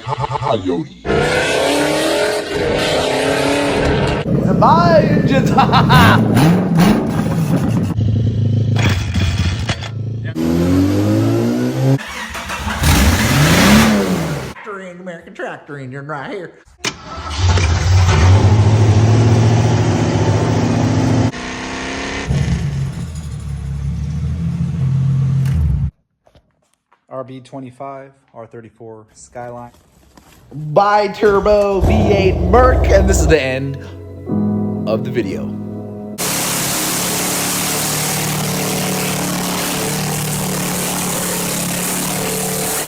Coyote. My engines! American tractor engine right here. RB25, R34 Skyline. Bi-turbo V8 Merc, and this is the end of the video.